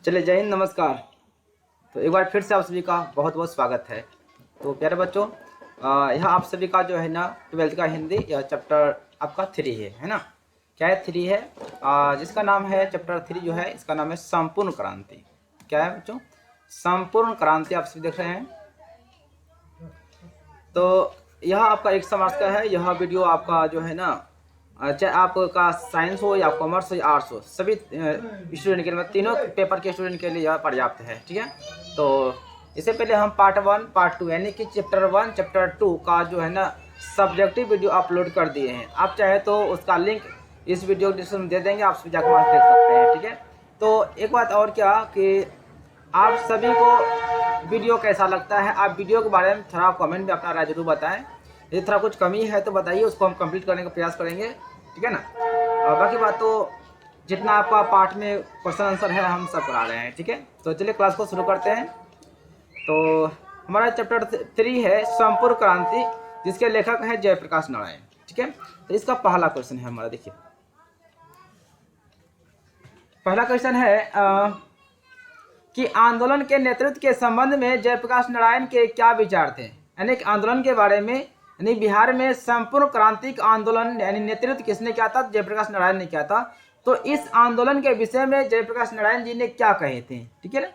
चलिए, जय हिंद, नमस्कार। तो एक बार फिर से आप सभी का बहुत बहुत स्वागत है। तो प्यारे बच्चों, यह आप सभी का जो है ना 12th का हिंदी यह चैप्टर आपका 3 है ना। क्या है? 3 है, जिसका नाम है चैप्टर 3 जो है इसका नाम है संपूर्ण क्रांति। क्या है बच्चों? संपूर्ण क्रांति आप सभी देख रहे हैं। तो यह आपका 100 मार्क्स का है। यह वीडियो आपका जो है ना, चाहे आपका साइंस हो या कॉमर्स हो या आर्ट्स हो, सभी स्टूडेंट के लिए, मतलब तीनों पेपर के स्टूडेंट के लिए यह पर्याप्त है। ठीक है। तो इससे पहले हम पार्ट 1 पार्ट 2 यानी कि चैप्टर 1 चैप्टर 2 का जो है ना सब्जेक्टिव वीडियो अपलोड कर दिए हैं। आप चाहे तो उसका लिंक इस वीडियो डिस्क्रिप्शन में दे देंगे, आप सभी जाकर वहाँ देख सकते हैं। ठीक है। तो एक बात और क्या कि आप सभी को वीडियो कैसा लगता है, आप वीडियो के बारे में थोड़ा कमेंट में अपना राय जरूर बताएं। यदि थोड़ा कुछ कमी है तो बताइए, उसको हम कंप्लीट करने का प्रयास करेंगे। ठीक है ना। और बाकी बात तो जितना आपका पार्ट में क्वेश्चन आंसर है हम सब करा रहे हैं। ठीक है। तो चलिए क्लास को शुरू करते हैं। तो हमारा चैप्टर 3 है संपूर्ण क्रांति, जिसके लेखक हैं जयप्रकाश नारायण। ठीक है। तो इसका पहला क्वेश्चन है हमारा, देखिए पहला क्वेश्चन है कि आंदोलन के नेतृत्व के संबंध में जयप्रकाश नारायण के क्या विचार थे। यानी कि आंदोलन के बारे में, यानी बिहार में संपूर्ण क्रांतिक आंदोलन यानी नेतृत्व किसने किया था? जयप्रकाश नारायण ने किया था। तो इस आंदोलन के विषय में जयप्रकाश नारायण जी ने क्या कहे थे? ठीक है ना,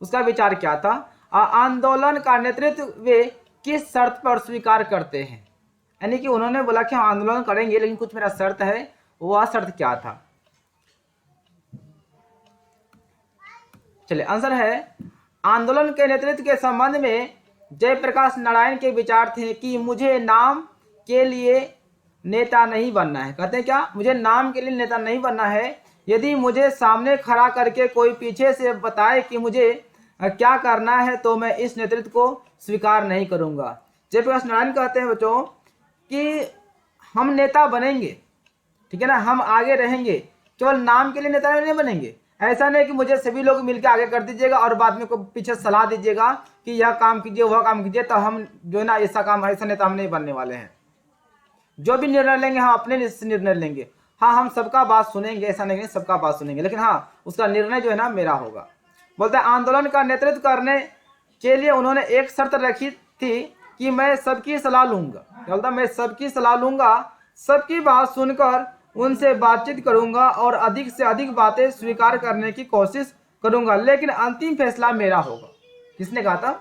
उसका विचार क्या था? आंदोलन का नेतृत्व वे किस शर्त पर स्वीकार करते हैं? यानी कि उन्होंने बोला कि हम आंदोलन करेंगे लेकिन कुछ मेरा शर्त है, वह शर्त क्या था? चलिए, आंसर है आंदोलन के नेतृत्व के संबंध में जयप्रकाश नारायण के विचार थे कि मुझे नाम के लिए नेता नहीं बनना है। कहते हैं क्या? मुझे नाम के लिए नेता नहीं बनना है। यदि मुझे सामने खड़ा करके कोई पीछे से बताए कि मुझे क्या करना है तो मैं इस नेतृत्व को स्वीकार नहीं करूंगा। जयप्रकाश नारायण कहते हैं बच्चों कि हम नेता बनेंगे, ठीक है ना, हम आगे रहेंगे, केवल नाम के लिए नेता नहीं बनेंगे। ऐसा नहीं कि मुझे सभी लोग मिलकर आगे कर दीजिएगा और बाद में को पीछे सलाह दीजिएगा कि यह काम कीजिए वह काम कीजिए, तो हम जो है ना ऐसा काम, ऐसा नेता हम नहीं बनने वाले हैं। जो भी निर्णय लेंगे हम अपने निर्णय लेंगे। हाँ, हम सबका बात सुनेंगे, ऐसा नहीं सबका बात सुनेंगे, लेकिन हाँ उसका निर्णय जो है ना मेरा होगा। बोलते हैं आंदोलन का नेतृत्व करने के लिए उन्होंने एक शर्त रखी थी कि मैं सबकी सलाह लूंगा। क्या बोलता? मैं सबकी सलाह लूंगा, सबकी बात सुनकर उनसे बातचीत करूंगा और अधिक से अधिक बातें स्वीकार करने की कोशिश करूंगा, लेकिन अंतिम फैसला मेरा होगा। किसने कहा था?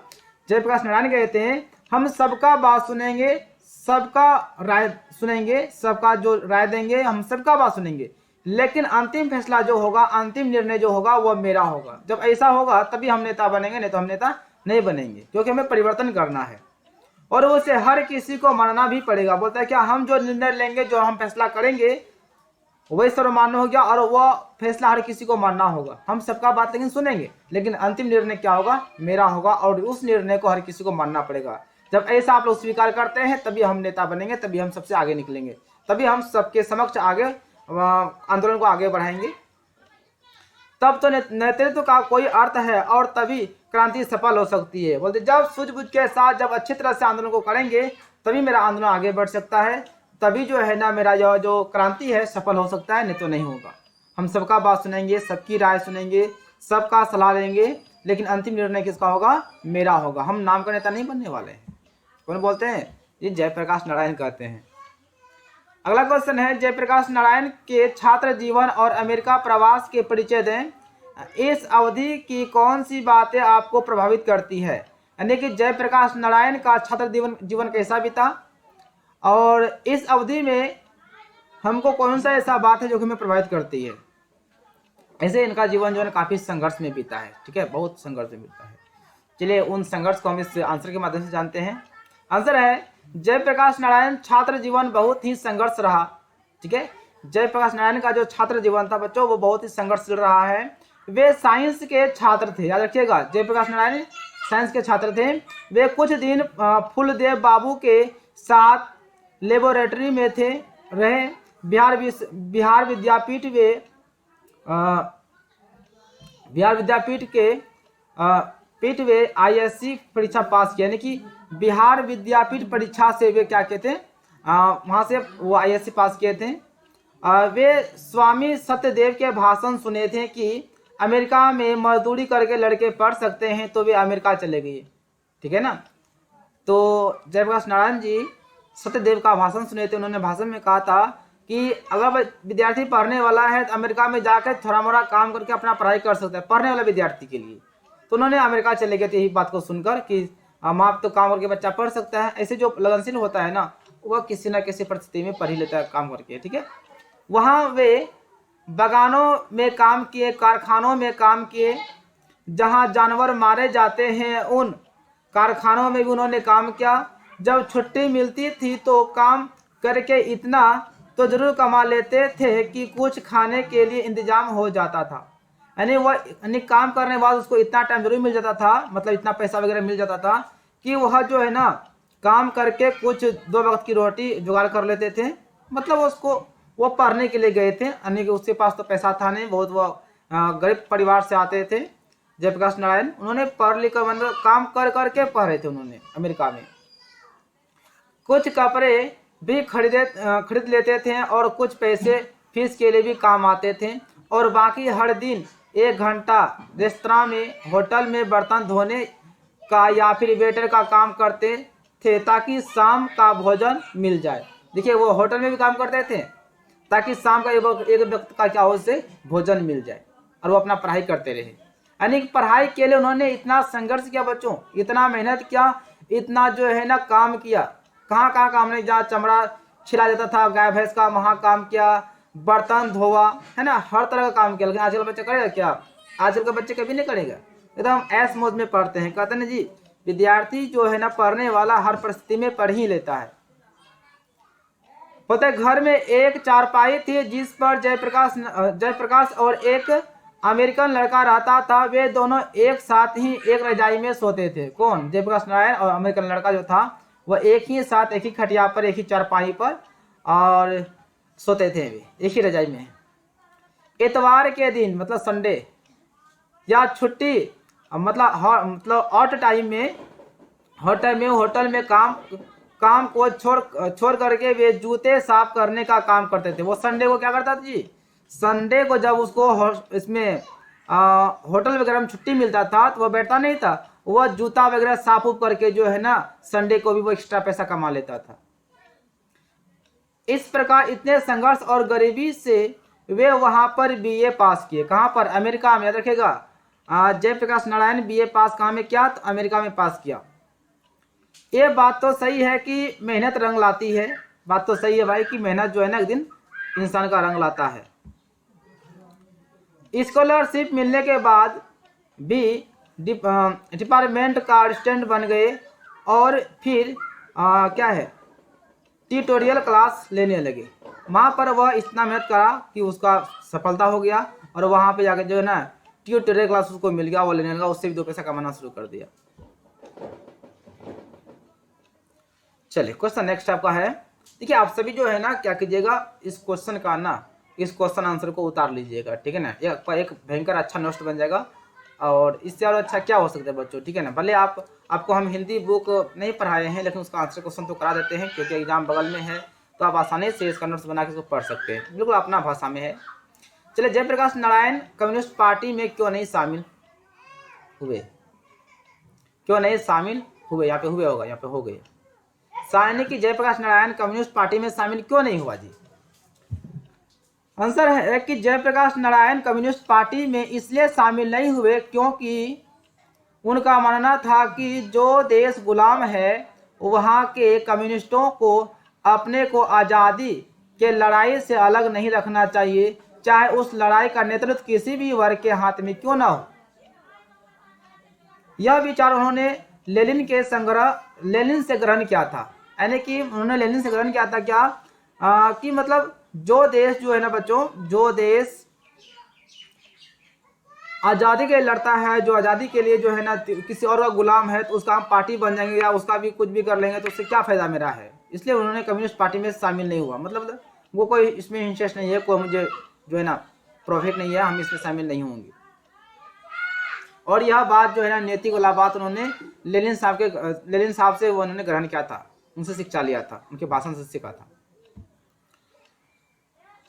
जयप्रकाश नारायण कहते हैं हम सबका बात सुनेंगे, सबका राय सुनेंगे, सबका जो राय देंगे हम सबका बात सुनेंगे, लेकिन अंतिम फैसला जो होगा, अंतिम निर्णय जो होगा वह मेरा होगा। जब ऐसा होगा तभी हम नेता बनेंगे, नहीं तो हम नेता नहीं बनेंगे, क्योंकि हमें परिवर्तन करना है और उसे हर किसी को मानना भी पड़ेगा। बोलता है क्या? हम जो निर्णय लेंगे, जो हम फैसला करेंगे वही सर्वमान्य हो गया और वह फैसला हर किसी को मानना होगा। हम सबका बात लेकिन सुनेंगे, लेकिन अंतिम निर्णय क्या होगा? मेरा होगा, और उस निर्णय को हर किसी को मानना पड़ेगा। जब ऐसा आप लोग स्वीकार करते हैं तभी हम नेता बनेंगे, तभी हम सबसे आगे निकलेंगे, तभी हम सबके समक्ष आगे आंदोलन को आगे बढ़ाएंगे। तब तो नेतृत्व का कोई अर्थ है और तभी क्रांति सफल हो सकती है। बोलते जब सूझबूझ के साथ, जब अच्छी तरह से आंदोलन को करेंगे तभी मेरा आंदोलन आगे बढ़ सकता है, तभी जो है ना मेरा जो क्रांति है सफल हो सकता है, नहीं तो नहीं होगा। हम सबका बात सुनेंगे, सबकी राय सुनेंगे, सबका सलाह लेंगे, लेकिन अंतिम निर्णय किसका होगा? मेरा होगा। हम नाम का नेता नहीं बनने वाले हैं। कौन बोलते हैं? ये जयप्रकाश नारायण कहते हैं। अगला क्वेश्चन है जयप्रकाश नारायण के छात्र जीवन और अमेरिका प्रवास के परिचय दें। इस अवधि की कौन सी बातें आपको प्रभावित करती है? यानी कि जयप्रकाश नारायण का छात्र जीवन कैसा बीता और इस अवधि में हमको कौन सा ऐसा बात है जो हमें प्रभावित करती है। ऐसे इनका जीवन जो है काफी संघर्ष में बीता है। ठीक है, बहुत संघर्ष में बीता है। चलिए उन संघर्ष को हम इस आंसर के माध्यम से जानते हैं। आंसर है जयप्रकाश नारायण छात्र जीवन बहुत ही संघर्ष रहा। ठीक है, जयप्रकाश नारायण का जो छात्र जीवन था बच्चों वो बहुत ही संघर्षशील रहा है। वे साइंस के छात्र थे, याद रखिएगा, जयप्रकाश नारायण साइंस के छात्र थे। वे कुछ दिन फूलदेव बाबू के साथ लेबोरेटरी में थे रहे। बिहार विद्यापीठ वे आईएससी परीक्षा पास किया, यानी कि बिहार विद्यापीठ परीक्षा से वे क्या कहते हैं, वहाँ से वो आईएससी पास किए थे। वे स्वामी सत्यदेव के भाषण सुने थे कि अमेरिका में मजदूरी करके लड़के पढ़ सकते हैं तो वे अमेरिका चले गए, ठीक है ना। तो जयप्रकाश नारायण जी सत्यदेव का भाषण सुने थे। उन्होंने भाषण में कहा था कि अगर विद्यार्थी पढ़ने वाला है तो अमेरिका में जाकर थोड़ा मोड़ा काम करके अपना पढ़ाई कर सकता है, पढ़ने वाला विद्यार्थी के लिए। तो उन्होंने अमेरिका चले गए थे यही बात को सुनकर कि आप तो काम करके बच्चा पढ़ सकता है। ऐसे जो लगनशील होता है ना, वह किसी न किसी परिस्थिति में पढ़ ही लेता है काम करके, ठीक है। वहाँ वे बागानों में काम किए, कारखानों में काम किए, जहाँ जानवर मारे जाते हैं उन कारखानों में भी उन्होंने काम किया। जब छुट्टी मिलती थी तो काम करके इतना तो जरूर कमा लेते थे कि कुछ खाने के लिए इंतजाम हो जाता था। यानी काम करने के बाद उसको इतना टाइम जरूर मिल जाता था, मतलब इतना पैसा वगैरह मिल जाता था कि वह जो है ना काम करके कुछ 2 वक्त की रोटी जुगाड़ कर लेते थे। मतलब उसको वो पढ़ने के लिए गए थे, यानी कि उसके पास तो पैसा था नहीं, बहुत वो गरीब परिवार से आते थे। जयप्रकाश नारायण उन्होंने पढ़ लिख कर मतलब काम कर करके पढ़ रहे थे उन्होंने अमेरिका में। कुछ कपड़े भी खरीद लेते थे और कुछ पैसे फीस के लिए भी काम आते थे, और बाकी हर दिन 1 घंटा रेस्तरां में, होटल में बर्तन धोने का या फिर वेटर का काम करते थे ताकि शाम का भोजन मिल जाए। देखिए वो होटल में भी काम करते थे ताकि शाम का एक वक्त का क्या हो से भोजन मिल जाए, और वो अपना पढ़ाई करते रहे। यानी पढ़ाई के लिए उन्होंने इतना संघर्ष किया बच्चों, इतना मेहनत किया, इतना जो है ना काम किया। कहाँ कहाँ काम नहीं, जहाँ चमड़ा छिला जाता था गाय भैंस का वहाँ काम किया, बर्तन धोवा, है ना, हर तरह का काम किया। लेकिन आजकल बच्चे करेगा क्या? आजकल के बच्चे कभी नहीं करेगा, एकदम ऐश मौज में पढ़ते हैं। कहते हैं जी विद्यार्थी जो है ना पढ़ने वाला हर परिस्थिति में पढ़ ही लेता है। पता है घर में एक चारपाई थी जिस पर जयप्रकाश और एक अमेरिकन लड़का रहता था। वे दोनों एक साथ ही एक रजाई में सोते थे। कौन? जयप्रकाश नारायण और अमेरिकन लड़का जो था वह एक ही साथ, एक ही खटिया पर, एक ही चारपाई पर और सोते थे, वे एक ही रजाई में। इतवार के दिन मतलब संडे या छुट्टी मतलब ऑट टाइम में होटल में काम को छोड़ करके वे जूते साफ करने का काम करते थे। वो संडे को क्या करता था जी? संडे को जब उसको इसमें होटल वगैरह में छुट्टी मिलता था तो वह बैठता नहीं था, वह जूता वगैरह साफ उफ करके जो है ना संडे को भी वो एक्स्ट्रा पैसा कमा लेता था। इस प्रकार इतने संघर्ष और गरीबी से वे वहां पर बीए पास किए। कहां पर? अमेरिका में। याद रखेगा जयप्रकाश नारायण बीए पास कहां में किया? तो अमेरिका में पास किया। ये बात तो सही है कि मेहनत रंग लाती है, बात तो सही है भाई कि मेहनत जो है ना एक दिन इंसान का रंग लाता है। स्कॉलरशिप मिलने के बाद भी डिपार्टमेंट का असिस्टेंट बन गए और फिर क्या है ट्यूटोरियल क्लास लेने लगे। वहाँ पर वह इतना मेहनत करा कि उसका सफलता हो गया, और वहाँ पे जाकर जो है ना ट्यूटोरियल क्लास उसको मिल गया, वो लेने लगा, उससे भी 2 पैसा कमाना शुरू कर दिया। चलिए क्वेश्चन नेक्स्ट आपका है। देखिए आप सभी जो है ना क्या कीजिएगा, इस क्वेश्चन का ना इस क्वेश्चन आंसर को उतार लीजिएगा, ठीक है ना। एक भयंकर अच्छा नोट बन जाएगा, और इससे और अच्छा क्या हो सकता है बच्चों, ठीक है ना। भले आपको हम हिंदी बुक नहीं पढ़ाए हैं लेकिन उसका आंसर क्वेश्चन तो करा देते हैं, क्योंकि एग्जाम बगल में है तो आप आसानी से इसका नोट्स बना के इसको पढ़ सकते हैं, बिल्कुल अपना भाषा में है। चलिए जयप्रकाश नारायण कम्युनिस्ट पार्टी में क्यों नहीं शामिल हुए? क्यों नहीं शामिल हुए? यहाँ पे हुए होगा, यहाँ पे हो गए। यानी कि जयप्रकाश नारायण कम्युनिस्ट पार्टी में शामिल क्यों नहीं हुआ जी? आंसर है कि जयप्रकाश नारायण कम्युनिस्ट पार्टी में इसलिए शामिल नहीं हुए क्योंकि उनका मानना था कि जो देश गुलाम है वहाँ के कम्युनिस्टों को अपने को आज़ादी के लड़ाई से अलग नहीं रखना चाहिए, चाहे उस लड़ाई का नेतृत्व किसी भी वर्ग के हाथ में क्यों ना हो। यह विचार उन्होंने लेनिन से ग्रहण किया था। यानी कि उन्होंने लेनिन से ग्रहण किया था क्या कि मतलब जो देश जो है ना बच्चों, जो देश आज़ादी के लिए लड़ता है, जो आज़ादी के लिए जो है ना किसी और का गुलाम है, तो उसका हम पार्टी बन जाएंगे या उसका भी कुछ भी कर लेंगे तो उससे क्या फ़ायदा मेरा है। इसलिए उन्होंने कम्युनिस्ट पार्टी में शामिल नहीं हुआ। मतलब वो कोई इसमें इंटरेस्ट नहीं है, कोई मुझे जो है ना प्रॉफिट नहीं है, हम इसमें शामिल नहीं होंगे। और यह बात जो है ना नैतिक वाला बात उन्होंने लेनिन साहब से वो उन्होंने ग्रहण किया था, उनसे शिक्षा लिया था, उनके भाषण से सीखा था।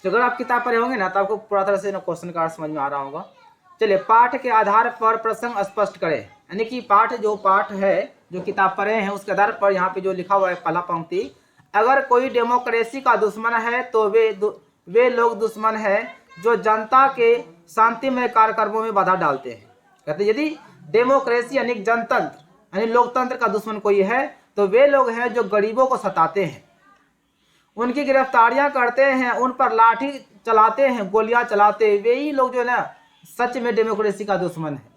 तो अगर आप किताब पढ़े होंगे ना तो आपको पूरा तरह से क्वेश्चन का समझ में आ रहा होगा। चलिए, पाठ के आधार पर प्रसंग स्पष्ट करें। यानी कि पाठ है जो किताब पढ़े हैं उसके आधार पर यहाँ पे जो लिखा हुआ है पहला पंक्ति, अगर कोई डेमोक्रेसी का दुश्मन है तो वे लोग दुश्मन है जो जनता के शांतिमय कार्यक्रमों में बाधा डालते हैं। कहते यदि डेमोक्रेसी यानी जनतंत्र यानी लोकतंत्र का दुश्मन कोई है तो वे लोग हैं जो गरीबों को सताते हैं, उनकी गिरफ्तारियां करते हैं, उन पर लाठी चलाते हैं, गोलियां चलाते हैं, वे ही लोग जो है ना सच में डेमोक्रेसी का दुश्मन है।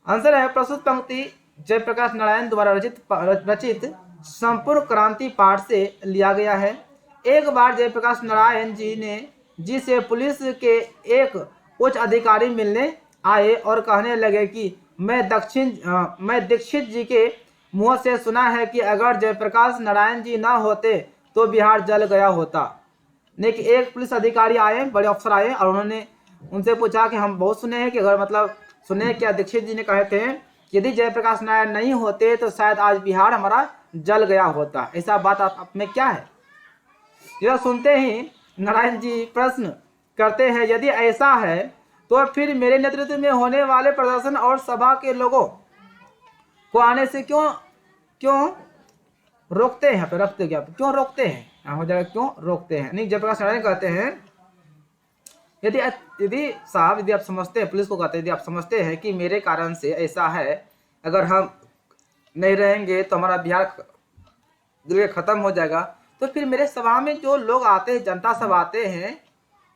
आंसर है प्रस्तुत पंक्ति जयप्रकाश नारायण द्वारा रचित संपूर्ण क्रांति पाठ से लिया गया है। एक बार जयप्रकाश नारायण जी से पुलिस के एक उच्च अधिकारी मिलने आए और कहने लगे कि मैं दीक्षित जी के मुंह से सुना है कि अगर जयप्रकाश नारायण जी ना होते तो बिहार जल गया होता। लेकिन एक पुलिस अधिकारी आए, बड़े अफसर आए और उन्होंने उनसे पूछा कि हम बहुत सुने हैं कि अगर मतलब सुने क्या दीक्षित जी ने कहे थे कि यदि जयप्रकाश नारायण नहीं होते तो शायद आज बिहार हमारा जल गया होता। ऐसा बात आप में क्या है? यह सुनते ही नारायण जी प्रश्न करते हैं, यदि ऐसा है तो फिर मेरे नेतृत्व में होने वाले प्रदर्शन और सभा के लोगों को आने से क्यों रोकते हैं? रखते क्या क्यों रोकते हैं? हो जाएगा क्यों रोकते हैं। नहीं, जयप्रकाश नारायण कहते हैं यदि साहब यदि आप समझते हैं, पुलिस को कहते हैं यदि आप समझते हैं कि मेरे कारण से ऐसा है, अगर हम नहीं रहेंगे तो हमारा बिहार खत्म हो जाएगा, तो फिर मेरे सभा में जो लोग आते हैं, जनता सब आते हैं,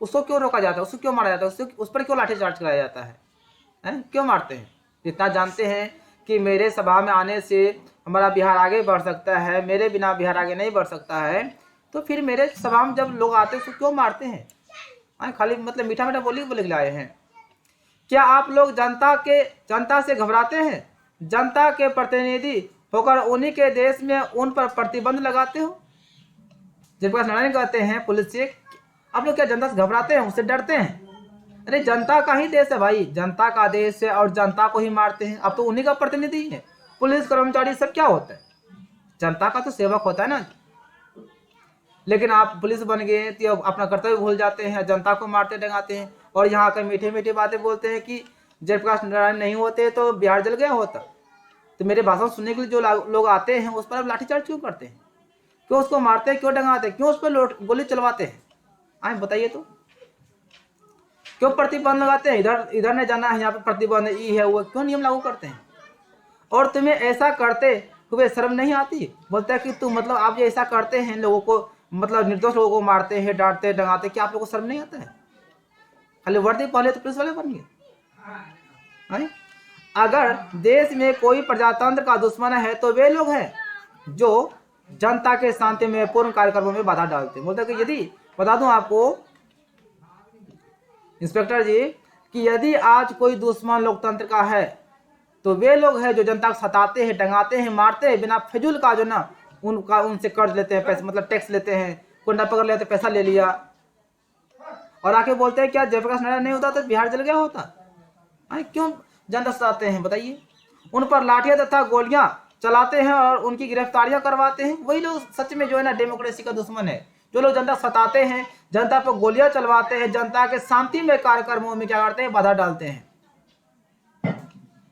उसको क्यों रोका जाता है? उसको क्यों मारा जाता है? उस पर क्यों लाठीचार्ज कराया जाता है? क्यों मारते हैं? इतना जानते हैं कि मेरे सभा में आने से हमारा बिहार आगे बढ़ सकता है, मेरे बिना बिहार आगे नहीं बढ़ सकता है, तो फिर मेरे सभा में जब लोग आते हैं उसको क्यों मारते हैं? खाली मतलब मीठा मीठा बोले के लिए आए हैं। क्या आप लोग जनता से घबराते हैं? जनता के प्रतिनिधि होकर उन्हीं के देश में उन पर प्रतिबंध लगाते हो? जयप्रकाश नारायण कहते हैं पुलिस से, आप लोग क्या जनता से घबराते हैं, उससे डरते हैं? अरे जनता का ही देश है भाई, जनता का देश है और जनता को ही मारते हैं। अब तो उन्हीं का प्रतिनिधि है। पुलिस कर्मचारी सब क्या होता है? जनता का तो सेवक होता है ना। लेकिन आप पुलिस बन गए तो अपना कर्तव्य भूल जाते हैं, जनता को मारते डंगाते हैं और यहाँ आकर मीठे मीठे बातें बोलते हैं कि जयप्रकाश नारायण नहीं होते तो बिहार जल गया होता। तो मेरे भाषण सुनने के लिए जो लोग आते हैं उस पर आप लाठीचार्ज क्यों करते हैं? क्यों उसको मारते हैं, क्यों डंगाते हैं, क्यों उस पर गोली चलवाते हैं? आए बताइए तो। क्यों प्रतिबंध लगाते हैं? इधर नहीं जाना है, यहाँ पे प्रतिबंध ये है वो, क्यों नियम लागू करते हैं? और तुम्हें ऐसा करते हुए शर्म नहीं आती? बोलते हैं कि तुम मतलब आप ये ऐसा करते हैं, लोगों को मतलब निर्दोष लोगों को मारते हैं, डांटते डंगाते, क्या आप लोगों को शर्म नहीं आता है? खाली वर्दी पहले तो पुलिस वाले बन गए। अगर देश में कोई प्रजातंत्र का दुश्मन है तो वे लोग हैं जो जनता के शांति में पूर्ण कार्यक्रमों में बाधा डालते हैं। बोलते हैं कि यदि बता दूं आपको इंस्पेक्टर जी कि यदि आज कोई दुश्मन लोकतंत्र का है तो वे लोग हैं जो जनता को सताते हैं, डंगाते हैं, मारते हैं, बिना फिजूल का जो ना उनसे कर्ज लेते हैं, पैसे मतलब टैक्स लेते हैं, कुंडा पकड़ लेते, पैसा ले लिया और आके बोलते हैं क्या जयप्रकाश नारायण नहीं होता तो बिहार जल गया होता। क्यों जनता सताते हैं बताइए? उन पर लाठियां तथा गोलियां चलाते हैं और उनकी गिरफ्तारियां करवाते हैं। वही लोग सच में जो है ना डेमोक्रेसी का दुश्मन है, जो लोग जनता सताते हैं, जनता पर गोलियां चलवाते हैं, जनता के शांति में कार्यक्रमों में क्या करते हैं, बाधा डालते हैं,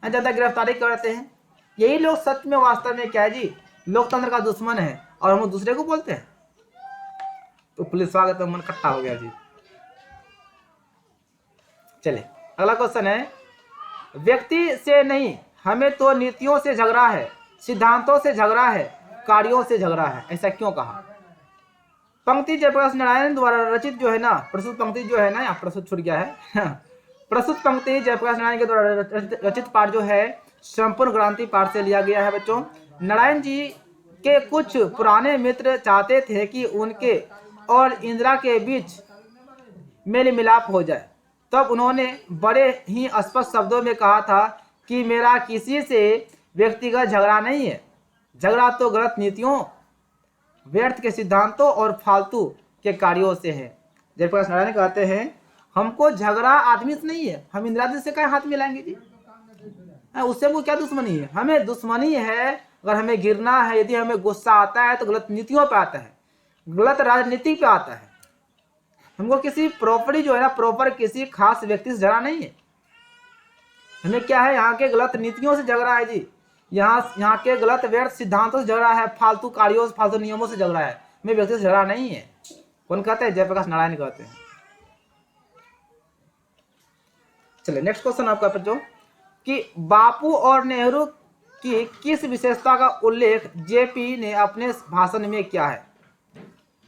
जनता गिरफ्तारी करते हैं। यही लोग सच में वास्तव में क्या है जी, लोकतंत्र का दुश्मन है और हम दूसरे को बोलते हैं। तो पुलिस वाले तो मन खट्टा हो गया जी। चलिए अगला क्वेश्चन है, व्यक्ति से नहीं हमें तो नीतियों से झगड़ा है, सिद्धांतों से झगड़ा है, कार्यों से झगड़ा है, ऐसा क्यों कहा? पंक्ति जयप्रकाश नारायण द्वारा रचित जो है ना, प्रस्तुत पंक्ति जो है ना, यहाँ प्रस्तुत छूट गया है प्रस्तुत पंक्ति जयप्रकाश नारायण के द्वारा रचित पाठ जो है संपूर्ण क्रांति पाठ से लिया गया है। बच्चों, नारायण जी के कुछ पुराने मित्र चाहते थे कि उनके और इंदिरा के बीच मेल मिलाप हो जाए। तब उन्होंने बड़े ही स्पष्ट शब्दों में कहा था कि मेरा किसी से व्यक्तिगत झगड़ा नहीं है, झगड़ा तो गलत नीतियों, व्यर्थ के सिद्धांतों और फालतू के कार्यों से है। जयप्रकाश नारायण कहते हैं हमको झगड़ा आदमी से नहीं है, हम इंदिरा जी से क्या हाथ मिलाएंगे जी, उससे वो क्या दुश्मनी है? हमें दुश्मनी है अगर हमें गिरना है, यदि हमें गुस्सा आता है तो गलत नीतियों पे आता है, गलत राजनीति पे आता है। हमको किसी प्रॉपर्टी जो है ना प्रॉपर किसी खास व्यक्ति से झगड़ा नहीं है। हमें क्या है, यहाँ के गलत नीतियों से झगड़ा है जी, यहाँ के गलत व्यर्थ सिद्धांतों से झगड़ा है, फालतू कार्यों से, फालतू नियमों से झगड़ा है। हमें व्यक्ति से झगड़ा नहीं है। कौन कहते हैं? जयप्रकाश नारायण कहते हैं। चलिए नेक्स्ट क्वेश्चन आपका बच्चों कि बापू और नेहरू की किस विशेषता का उल्लेख जेपी ने अपने भाषण में किया है?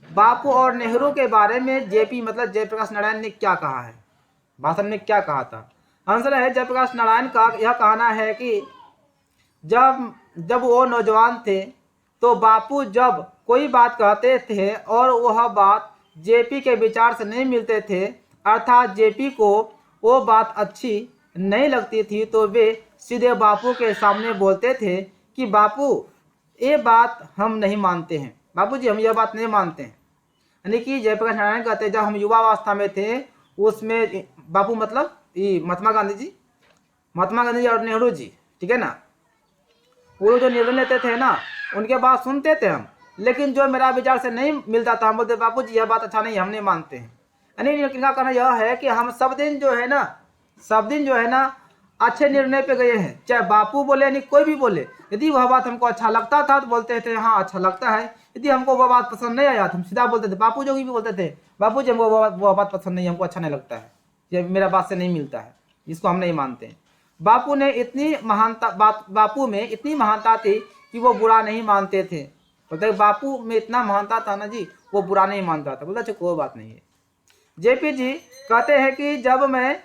बापू और नेहरू के बारे में जेपी मतलब जयप्रकाश नारायण ने क्या कहा है, भाषण में क्या कहा था? आंसर है जयप्रकाश नारायण का यह कहना है कि जब वो नौजवान थे तो बापू जब कोई बात कहते थे और वह बात जेपी के विचार से नहीं मिलते थे, अर्थात जेपी को वो बात अच्छी नहीं लगती थी, तो वे सीधे बापू के सामने बोलते थे कि बापू ये बात हम नहीं मानते हैं, बापू जी हम यह बात नहीं मानते हैं। यानी कि जयप्रकाश नारायण कहते हैं जब हम युवावस्था में थे उसमें बापू मतलब महात्मा गांधी जी और नेहरू जी, ठीक है ना, वो जो निर्णय लेते थे ना उनके बात सुनते थे हम, लेकिन जो मेरा विचार से नहीं मिलता था हम बोलते बापू जी यह बात अच्छा नहीं, हम नहीं मानते हैं। यानी इनका कहना यह है कि हम सब दिन जो है ना अच्छे निर्णय पे गए हैं, चाहे बापू बोले यानी कोई भी बोले, यदि वह बात हमको अच्छा लगता था तो बोलते थे हाँ अच्छा लगता है, यदि हमको वह बात पसंद नहीं आया तो हम सीधा बोलते थे, बापू जो भी बोलते थे बापू जी हमको वह बात पसंद नहीं, हमको अच्छा नहीं लगता है, ये मेरा बात से नहीं मिलता है, इसको हम नहीं मानते हैं। बापू में इतनी महानता थी कि वो बुरा नहीं मानते थे। बोलते बापू में इतना महानता था ना जी, वो बुरा नहीं मानता था। बोलता अच्छा कोई बात नहीं है। जेपी जी कहते हैं कि जब मैं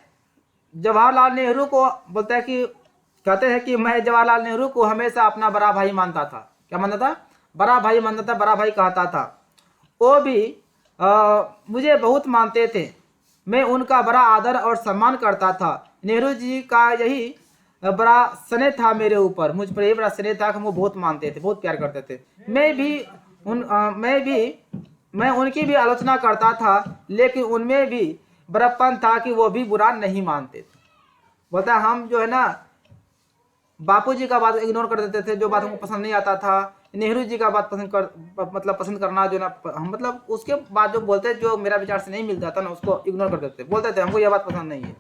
जवाहरलाल नेहरू को मैं जवाहरलाल नेहरू को हमेशा अपना बड़ा भाई मानता था। क्या मानता था? बड़ा भाई मानता था, बड़ा भाई कहता था। वो भी मुझे बहुत मानते थे, मैं उनका बड़ा आदर और सम्मान करता था। नेहरू जी का यही बड़ा स्नेह था मेरे ऊपर, मुझ पर यही बड़ा स्नेह था कि वो बहुत मानते थे, बहुत प्यार करते थे। मैं उनकी भी आलोचना करता था, लेकिन उनमें भी बड़प्पन था कि वो भी बुरा नहीं मानते थे। बोलता हम जो है ना बापू जी का बात इग्नोर कर देते थे, जो बात हमको पसंद नहीं आता था। नेहरू जी का बात पसंद करना जो ना हम मतलब उसके बाद जो बोलते जो मेरा विचार से नहीं मिलता था ना उसको इग्नोर कर देते, बोलते थे हमको यह बात पसंद नहीं है।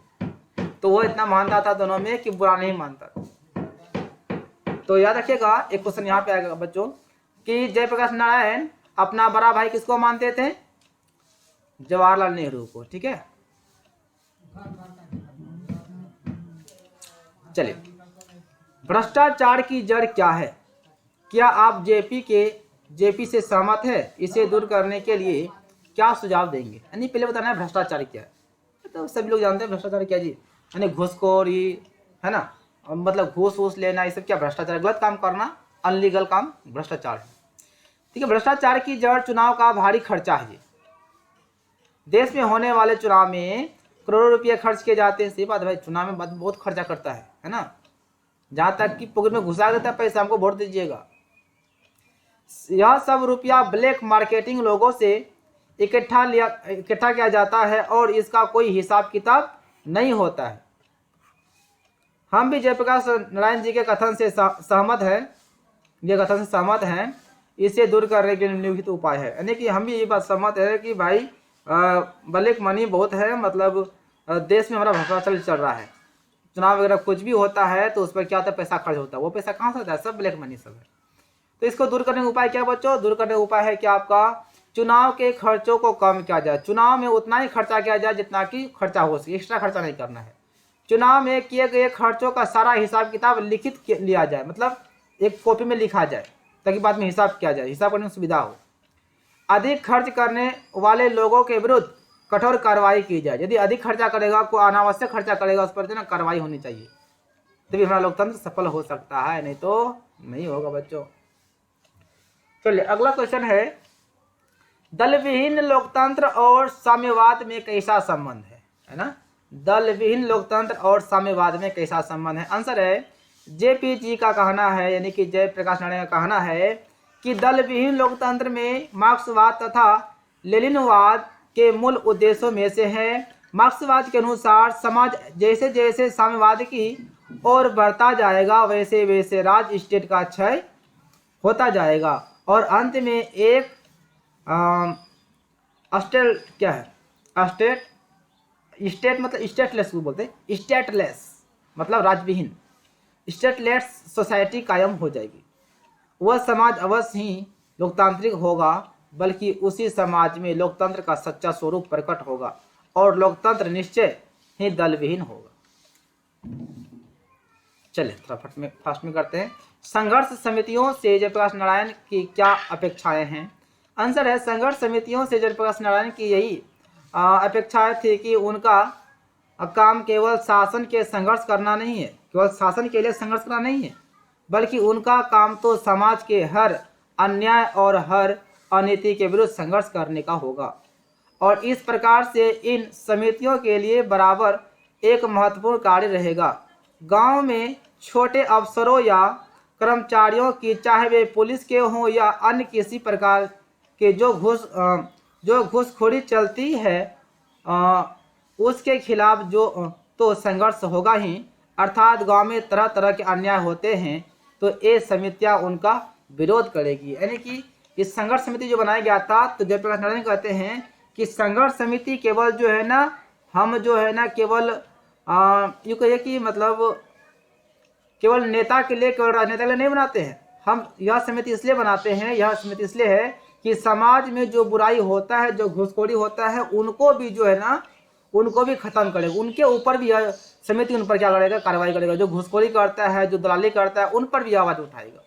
तो वो इतना मानता था दोनों में कि बुरा नहीं मानता। तो याद रखिएगा एक क्वेश्चन यहाँ पे आएगा बच्चों कि जयप्रकाश नारायण अपना बड़ा भाई किसको मानते थे? जवाहरलाल नेहरू को। ठीक है, चलिए भ्रष्टाचार की जड़ क्या है? क्या आप जेपी से सहमत है? इसे दूर करने के लिए क्या सुझाव देंगे? यानी पहले बताना है भ्रष्टाचार क्या है। तो सभी लोग जानते हैं भ्रष्टाचार क्या जी, यानी घूसखोरी है ना, मतलब घूस लेना, ये सब क्या भ्रष्टाचार, गलत काम करना, अनलीगल काम भ्रष्टाचार है। ठीक है, भ्रष्टाचार की जड़ चुनाव का भारी खर्चा है। देश में होने वाले चुनाव में करोड़ों रुपये खर्च किए जाते हैं। सही बात है भाई, चुनाव में बहुत खर्चा करता है ना, जहां तक कि पॉकेट में घुसा देता है पैसा, हमको वोट दीजिएगा। यह सब रुपया ब्लैक मार्केटिंग लोगों से इकट्ठा किया जाता है और इसका कोई हिसाब किताब नहीं होता है। हम भी जयप्रकाश नारायण जी के कथन से सहमत हैं, इसे दूर करने के निम्नलिखित उपाय है। यानी कि हम भी ये बात सहमत है कि भाई ब्लैक मनी बहुत है, मतलब देश में हमारा भ्रष्टाचार चल रहा है। चुनाव वगैरह कुछ भी होता है तो उस पर क्या होता है, पैसा खर्च होता है, वो पैसा कहाँ से आता है? सब ब्लैक मनी सब है। तो इसको दूर करने का उपाय क्या बच्चों? दूर करने का उपाय है कि आपका चुनाव के खर्चों को कम किया जाए। चुनाव में उतना ही खर्चा किया जाए जितना कि खर्चा हो सके, एक्स्ट्रा खर्चा नहीं करना है। चुनाव में किए गए खर्चों का सारा हिसाब किताब लिखित लिया जाए, मतलब एक कॉपी में लिखा जाए ताकि बाद में हिसाब किया जाए, हिसाब करने में सुविधा हो। अधिक खर्च करने वाले लोगों के विरुद्ध कठोर कार्रवाई की जाए। यदि अधिक खर्चा करेगा, कोई अनावश्यक खर्चा करेगा, उस पर जो ना कार्रवाई होनी चाहिए, तभी हमारा लोकतंत्र सफल हो सकता है, नहीं तो नहीं होगा बच्चों। चलिए अगला क्वेश्चन है, दल विहीन लोकतंत्र और साम्यवाद में कैसा संबंध है ना? दल विहीन लोकतंत्र और साम्यवाद में कैसा संबंध है? आंसर है जेपी जी का कहना है, यानी कि जयप्रकाश नारायण का कहना है कि दल विहीन लोकतंत्र में मार्क्सवाद तथा लेनिनवाद के मूल उद्देश्यों में से है। मार्क्सवाद के अनुसार समाज जैसे जैसे साम्यवाद की ओर बढ़ता जाएगा वैसे वैसे राज्य स्टेट का क्षय होता जाएगा और अंत में एक स्टेट, स्टेट मतलब स्टेटलेस को बोलते हैं, स्टेटलेस मतलब राज्यविहीन, स्टेटलेस सोसाइटी कायम हो जाएगी। वह समाज अवश्य ही लोकतांत्रिक होगा, बल्कि उसी समाज में लोकतंत्र का सच्चा स्वरूप प्रकट होगा और लोकतंत्र निश्चय ही दलविहीन होगा। चलिए थोड़ा फास्ट में करते हैं। संघर्ष समितियों से जयप्रकाश नारायण की क्या अपेक्षाएं हैं? आंसर है, संघर्ष समितियों से जयप्रकाश नारायण की यही अपेक्षाएं थी कि उनका काम केवल शासन के संघर्ष करना नहीं है, केवल शासन के लिए संघर्ष करना नहीं है, बल्कि उनका काम तो समाज के हर अन्याय और हर अनीति के विरुद्ध संघर्ष करने का होगा। और इस प्रकार से इन समितियों के लिए बराबर एक महत्वपूर्ण कार्य रहेगा। गांव में छोटे अफसरों या कर्मचारियों की, चाहे वे पुलिस के हों या अन्य किसी प्रकार के, जो घूसखोरी चलती है उसके खिलाफ जो तो संघर्ष होगा ही। अर्थात गांव में तरह तरह के अन्याय होते हैं तो ये समितियां उनका विरोध करेगी। यानी कि इस संघर्ष समिति जो बनाया गया था, तो जयप्रकाश नारायण कहते हैं कि संघर्ष समिति केवल जो है ना, हम जो है ना केवल यूँ कहिए कि मतलब केवल नेता के लिए, केवल राजनेता के लिए नहीं बनाते हैं। हम यह समिति इसलिए बनाते हैं, यह समिति इसलिए है कि समाज में जो बुराई होता है, जो घूसखोरी होता है, उनको भी जो है ना, उनको भी खत्म करेगा। उनके ऊपर भी यह समिति उन पर क्या करेगा, कार्रवाई करेगा। जो घूसखोरी करता है, जो दलाली करता है, उन पर भी आवाज उठाएगा।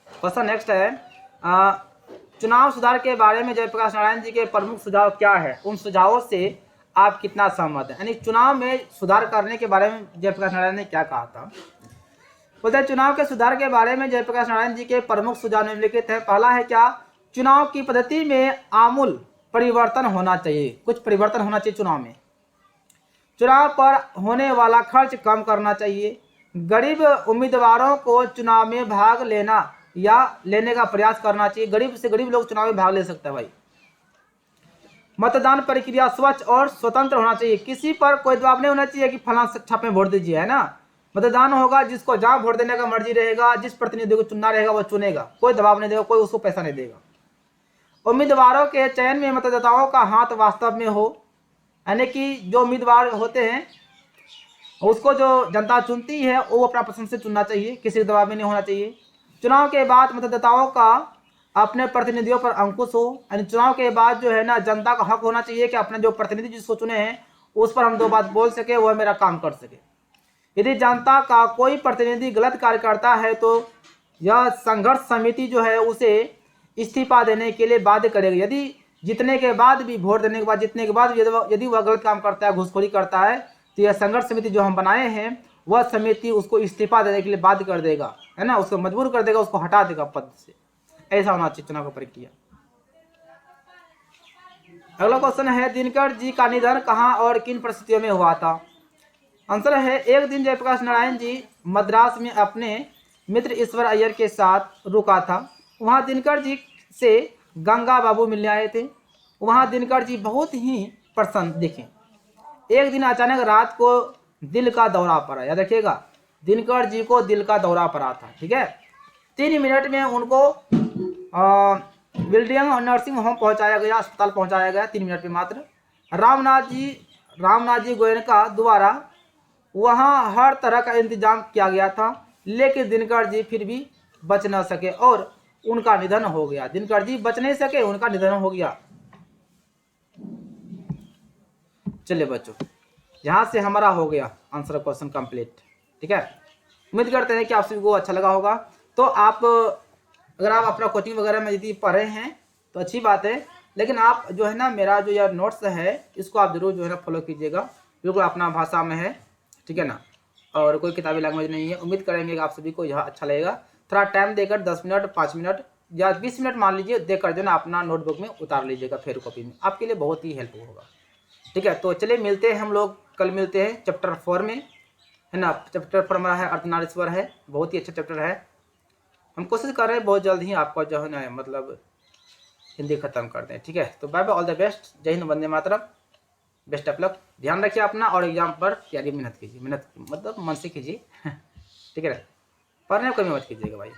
क्वेश्चन नेक्स्ट है, चुनाव सुधार के बारे में जयप्रकाश नारायण जी के प्रमुख सुझाव क्या है? उन सुझावों से आप कितना सहमत हैं? यानी चुनाव में सुधार करने के बारे में जयप्रकाश नारायण ने क्या कहा था? बोलते हैं चुनाव के सुधार के बारे में जयप्रकाश नारायण जी के प्रमुख सुझाव निम्नलिखित है। पहला है क्या? चुनाव की पद्धति में आमूल परिवर्तन होना चाहिए। कुछ परिवर्तन होना चाहिए चुनाव में। चुनाव पर होने वाला खर्च कम करना चाहिए। गरीब उम्मीदवारों को चुनाव में भाग लेना या लेने का प्रयास करना चाहिए। गरीब से गरीब लोग चुनाव में भाग ले सकते हैं भाई। मतदान प्रक्रिया स्वच्छ और स्वतंत्र होना चाहिए। किसी पर कोई दबाव नहीं होना चाहिए कि फलां छाप में वोट दीजिए, है ना। मतदान होगा, जिसको जहाँ वोट देने का मर्जी रहेगा, जिस प्रतिनिधि को चुनना रहेगा वो चुनेगा, कोई दबाव नहीं देगा, कोई उसको पैसा नहीं देगा। उम्मीदवारों के चयन में मतदाताओं का हाथ वास्तव में हो, यानी कि जो उम्मीदवार होते हैं उसको जो जनता चुनती है वो अपना पसंद से चुनना चाहिए, किसी दबाव में नहीं होना चाहिए। चुनाव के बाद मतदाताओं का अपने प्रतिनिधियों पर अंकुश हो, यानी चुनाव के बाद जो है ना जनता का हक होना चाहिए कि अपने जो प्रतिनिधि जिसको चुने हैं उस पर हम दो बात बोल सके, वह मेरा काम कर सके। यदि जनता का कोई प्रतिनिधि गलत कार्य करता है तो यह संघर्ष समिति जो है उसे इस्तीफा देने के लिए बाध्य करेगी। यदि जीतने के बाद भी, वोट देने के बाद, जीतने के बाद यदि वह गलत काम करता है, घूसखोरी करता है, तो यह संघर्ष समिति जो हम बनाए हैं वह समिति उसको इस्तीफा देने के लिए बाध्य कर देगा, है ना, उसको मजबूर कर देगा, उसको हटा देगा पद से। ऐसा होना चाहिए चुनाव का प्रक्रिया। अगला क्वेश्चन है, दिनकर जी का निधन कहाँ और किन परिस्थितियों में हुआ था? आंसर है, एक दिन जयप्रकाश नारायण जी मद्रास में अपने मित्र ईश्वर अय्यर के साथ रुका था। वहाँ दिनकर जी से गंगा बाबू मिलने आए थे। वहाँ दिनकर जी बहुत ही प्रसन्न दिखे। एक दिन अचानक रात को दिल का दौरा पड़ा। याद रखिएगा, दिनकर जी को दिल का दौरा पड़ा था, ठीक है। 3 मिनट में उनको बिल्डिंग नर्सिंग होम पहुंचाया गया, अस्पताल पहुंचाया गया 3 मिनट में मात्र। रामनाथ जी गोयनका द्वारा वहां हर तरह का इंतजाम किया गया था, लेकिन दिनकर जी फिर भी बच न सके और उनका निधन हो गया। दिनकर जी बच नहीं सके, उनका निधन हो गया। चलिए बच्चों, यहाँ से हमारा हो गया आंसर क्वेश्चन कंप्लीट, ठीक है। उम्मीद करते हैं कि आप सभी को अच्छा लगा होगा। तो आप अगर आप अपना कोचिंग वगैरह में यदि पढ़ रहे हैं तो अच्छी बात है, लेकिन आप जो है ना मेरा जो यह नोट्स है इसको आप जरूर जो है ना फॉलो कीजिएगा। बिल्कुल अपना भाषा में है, ठीक है ना, और कोई किताबी लैंग्वेज नहीं है। उम्मीद करेंगे कि आप सभी को यह अच्छा लगेगा। थोड़ा टाइम देकर 10 मिनट, 5 मिनट या 20 मिनट मान लीजिए देकर जो ना अपना नोटबुक में उतार लीजिएगा, फेर कॉपी में, आपके लिए बहुत ही हेल्प होगा, ठीक है। तो चलिए मिलते हैं हम लोग, कल मिलते हैं चैप्टर 4 में, है ना। चैप्टर 4 हमारा है अर्धनारीश्वर है, बहुत ही अच्छा चैप्टर है। हम कोशिश कर रहे हैं बहुत जल्द ही आपका जो है ना मतलब हिंदी खत्म कर दें, ठीक है। तो bye bye, all the best, जय हिंद, वंदे मातरम, बेस्ट ऑफ लक। ध्यान रखिए अपना और एग्जाम पर तैयारी मेहनत कीजिए, मेहनत मतलब मन से कीजिए ठीक है ना, पढ़ने में कमी मत कीजिएगा भाई।